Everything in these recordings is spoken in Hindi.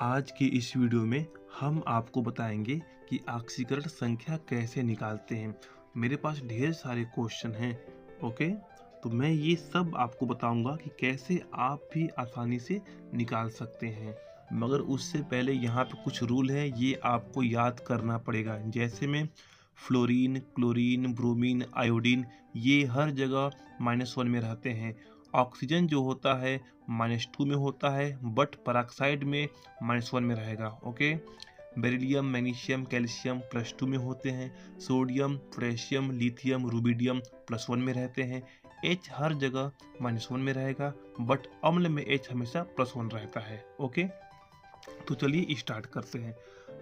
आज की इस वीडियो में हम आपको बताएंगे कि ऑक्सीकरण संख्या कैसे निकालते हैं। मेरे पास ढेर सारे क्वेश्चन हैं। ओके, तो मैं ये सब आपको बताऊंगा कि कैसे आप भी आसानी से निकाल सकते हैं। मगर उससे पहले यहाँ पे कुछ रूल है, ये आपको याद करना पड़ेगा। जैसे में फ्लोरीन, क्लोरीन, ब्रोमीन, आयोडीन, ये हर जगह -1 में रहते हैं। ऑक्सीजन जो होता है -2 में होता है, बट पेरोक्साइड में -1 में रहेगा। ओके, बेरिलियम, मैग्नीशियम, कैल्शियम +2 में होते हैं। सोडियम, पोटेशियम, लिथियम, रुबिडियम +1 में रहते हैं। H हर जगह -1 में रहेगा, बट अम्ल में H हमेशा +1 रहता है। ओके, तो चलिए स्टार्ट करते हैं।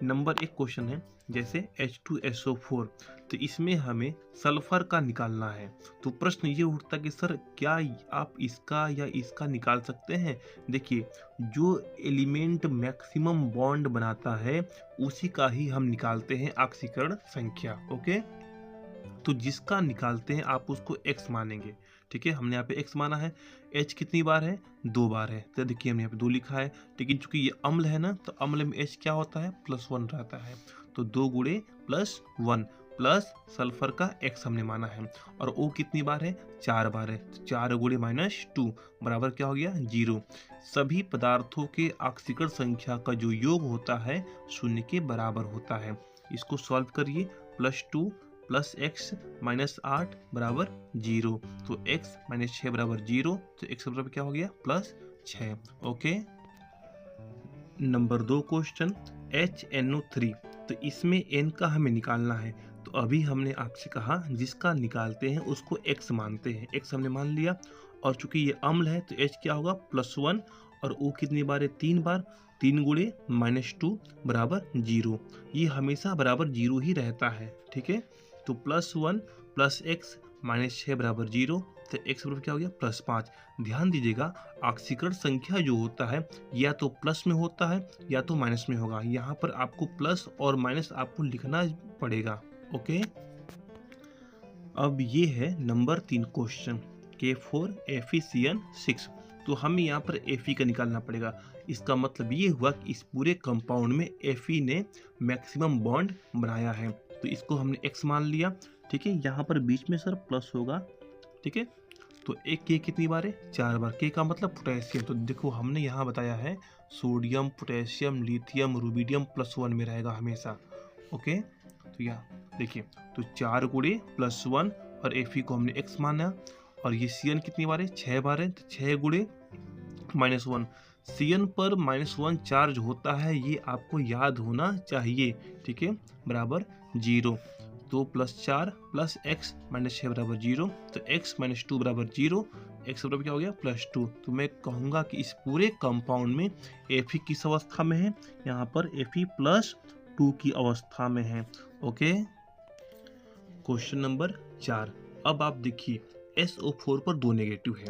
नंबर 1 क्वेश्चन है, जैसे H2SO4, तो इसमें हमें सल्फर का निकालना है। तो प्रश्न ये उठता कि सर क्या आप इसका या इसका निकाल सकते हैं। देखिए, जो एलिमेंट मैक्सिमम बॉन्ड बनाता है उसी का ही हम निकालते हैं ऑक्सीकरण संख्या। ओके, तो जिसका निकालते हैं आप उसको x मानेंगे। ठीक है, हमने यहाँ पे x माना है। H कितनी बार है? 2 बार है। तो देखिए हमने यहाँ पे 2 लिखा है, लेकिन चूंकि ये अम्ल है ना, तो अम्ल में H क्या होता है? +1 रहता है। तो 2 गुणे +1 प्लस सल्फर का x हमने माना है। और O कितनी बार है? 4 बार है। तो 4 गुणे -2 बराबर क्या हो गया? 0। सभी पदार्थों के ऑक्सीकरण संख्या का जो योग होता है 0 के बराबर होता है। इसको सॉल्व करिए। +2 प्लस x -8 बराबर 0। तो x -6 बराबर 0। तो x बराबर क्या हो गया? +6। ओके, नंबर 2 क्वेश्चन, HNO3, तो इसमें n का हमें निकालना है। तो अभी हमने आपसे कहा जिसका निकालते हैं उसको x मानते हैं। x हमने मान लिया, और चूंकि ये अम्ल है तो h क्या होगा? +1। और O कितनी बार है? 3 बार। 3 गुणे -2 बराबर 0। ये हमेशा बराबर 0 ही रहता है। ठीक है, तो +1 प्लस x -6 बराबर 0। तो x बराबर क्या हो गया? +5। ध्यान दीजिएगा, ऑक्सीकरण संख्या जो होता है या तो प्लस में होता है या तो माइनस में होगा। यहाँ पर आपको प्लस और माइनस आपको लिखना पड़ेगा। ओके, अब ये है नंबर 3 क्वेश्चन, K4FeCN6। तो हमें यहाँ पर Fe का निकालना पड़ेगा। इसका मतलब ये हुआ कि इस पूरे कंपाउंड में Fe ने मैक्सिमम बॉन्ड बनाया है। तो इसको हमने x मान लिया। ठीक है, यहाँ पर बीच में सर प्लस होगा। ठीक है, तो एक K कितनी बार है? 4 बार। K का मतलब पोटेशियम। तो देखो हमने यहाँ बताया है सोडियम, पोटेशियम, लिथियम, रुबिडियम +1 में रहेगा हमेशा। ओके, तो यहाँ देखिए, तो 4 गुणे +1 और Fe को हमने x माना। और ये Cn कितनी बार है? 6 बार है। तो 6 गुणे -1। Cn पर -1 चार्ज होता है, ये आपको याद होना चाहिए। ठीक है, बराबर 0। तो +4 प्लस x -6 बराबर 0। तो x -2 बराबर 0। x बराबर क्या हो गया? +2। तो मैं कहूँगा कि इस पूरे कंपाउंड में Fe किस अवस्था में है? यहाँ पर Fe +2 की अवस्था में है। Okay, question number 4। अब आप देखिए, SO4 पर 2 नेगेटिव है।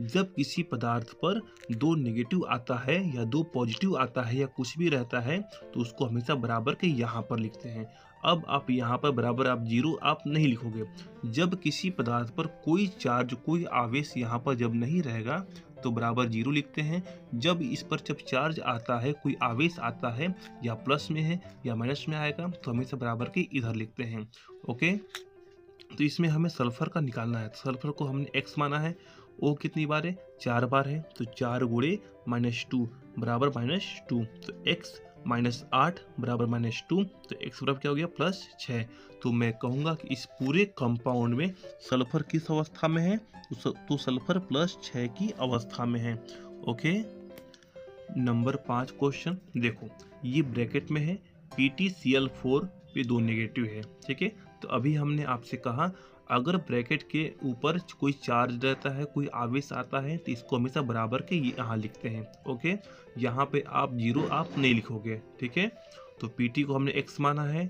जब किसी पदार्थ पर 2 नेगेटिव आता है या 2 पॉजिटिव आता है या कुछ भी रहता है, तो उसको हमेशा बराबर के यहाँ पर लिखते हैं। अब आप यहाँ पर बराबर आप 0 आप नहीं लिखोगे। जब किसी पदार्थ पर कोई चार्ज, कोई आवेश यहाँ पर जब नहीं रहेगा तो बराबर 0 लिखते हैं। जब इस पर जब चार्ज आता है, कोई आवेश आता है, या प्लस में है या माइनस में आएगा, तो हमेशा बराबर के इधर लिखते हैं। ओके, तो इसमें हमें सल्फर का निकालना है। तो सल्फर को हमने x माना है। O कितनी बार है? 4 बार है। तो 4 गुणे -2 बराबर -2। तो x -8 बराबर -2। तो x बराबर क्या हो गया? +6। तो मैं कहूँगा कि इस पूरे कंपाउंड में सल्फर किस अवस्था में है? तो सल्फर +6 की अवस्था में है। ओके, नंबर 5 क्वेश्चन देखो, ये ब्रैकेट में है, PtCl4 पे 2 नेगेटिव है। ठीक है, तो अभी हमने आपसे कहा अगर ब्रैकेट के ऊपर कोई चार्ज रहता है, कोई आवेश आता है, तो इसको हमेशा बराबर के यहाँ लिखते हैं। ओके, यहाँ पे आप 0 आप नहीं लिखोगे। ठीक है, तो Pt को हमने x माना है।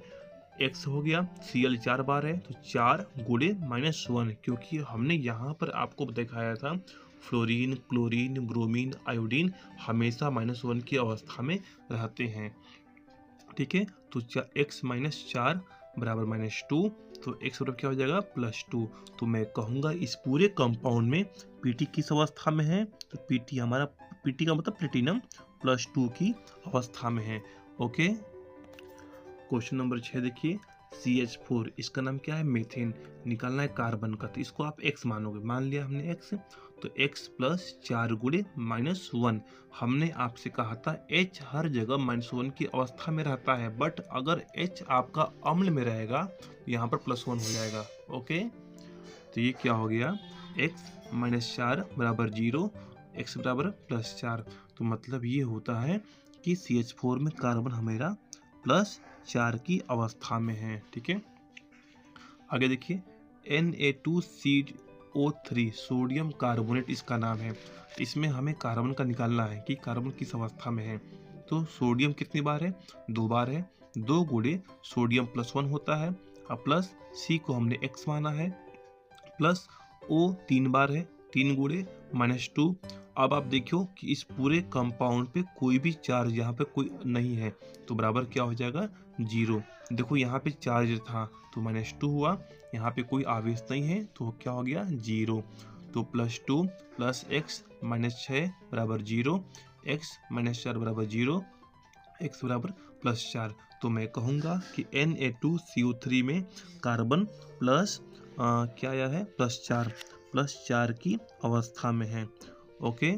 x हो गया, Cl 4 बार है, तो 4 गुणे -1, क्योंकि हमने यहाँ पर आपको दिखाया था फ्लोरीन, क्लोरीन, ब्रोमीन, आयोडीन हमेशा -1 की अवस्था में रहते हैं। ठीक है, तो x -4 बराबर -2। तो x बराबर क्या हो जाएगा? +2। तो मैं कहूँगा इस पूरे कंपाउंड में Pt किस अवस्था में है? तो Pt हमारा, Pt का मतलब प्लेटिनम +2 की अवस्था में है। ओके, क्वेश्चन नंबर 6 देखिए, CH4 इसका नाम क्या है, मीथेन, निकालना है कार्बन का, तो इसको आप x मानोगे, मान लिया हमने x, तो x प्लस 4 गुणे -1। हमने आपसे कहा था H हर जगह -1 की अवस्था में रहता है, बट अगर H आपका अम्ल में रहेगा तो यहाँ पर +1 हो जाएगा। ओके, तो ये क्या हो गया, x -4 बराबर 0, x बराबर +4। तो मतलब ये होता है कि CH4 में कार्बन हमेरा +4 की अवस्था में है। ठीक है, आगे देखिए, Na2CO3 सोडियम कार्बोनेट इसका नाम है। इसमें हमें कार्बन का निकालना है कि कार्बन किस अवस्था में है। तो सोडियम कितनी बार है, 2 बार है, 2 गुणे सोडियम +1 होता है, और प्लस C को हमने x माना है, प्लस O 3 बार है, 3 गुणे -2। अब आप देखियो कि इस पूरे कंपाउंड पे कोई भी चार्ज यहाँ पे कोई नहीं है, तो बराबर क्या हो जाएगा, 0। देखो यहाँ पे चार्ज था तो -2 हुआ, यहाँ पे कोई आवेश नहीं है तो क्या हो गया, 0। तो +2 प्लस x -6 बराबर 0, x -4 बराबर 0, x बराबर +4। तो मैं कहूँगा कि Na2CO3 में कार्बन प्लस क्या आया है, +4 की अवस्था में है। ओके,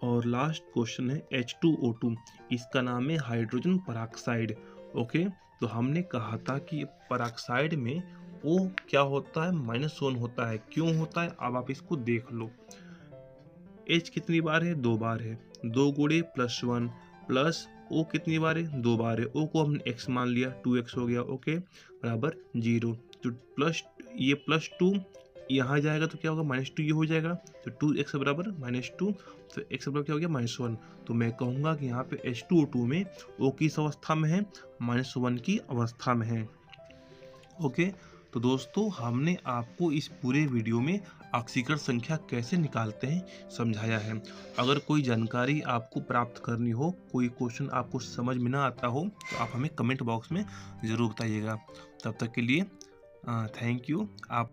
और लास्ट क्वेश्चन है H2O2, इसका नाम है हाइड्रोजन पराक्साइड। ओके, तो हमने कहा था कि पराक्साइड में O क्या होता है, -1 होता है। क्यों होता है, अब आप इसको देख लो। H कितनी बार है, 2 बार है, 2 गुणे +1, प्लस O कितनी बार है, 2 बार है, O को हमने x मान लिया, 2x हो गया। ओके, बराबर 0। तो प्लस ये +2 यहाँ जाएगा तो क्या होगा, -2 ये हो जाएगा, तो 2x बराबर -2, तो x बराबर क्या हो गया, -1। तो मैं कहूँगा कि यहाँ पे H2O2 में O किस अवस्था में है, -1 की अवस्था में है। ओके, तो दोस्तों हमने आपको इस पूरे वीडियो में ऑक्सीकरण संख्या कैसे निकालते हैं समझाया है। अगर कोई जानकारी आपको प्राप्त करनी हो, कोई क्वेश्चन आपको समझ में ना आता हो, तो आप हमें कमेंट बॉक्स में ज़रूर बताइएगा। तब तक के लिए थैंक यू। आप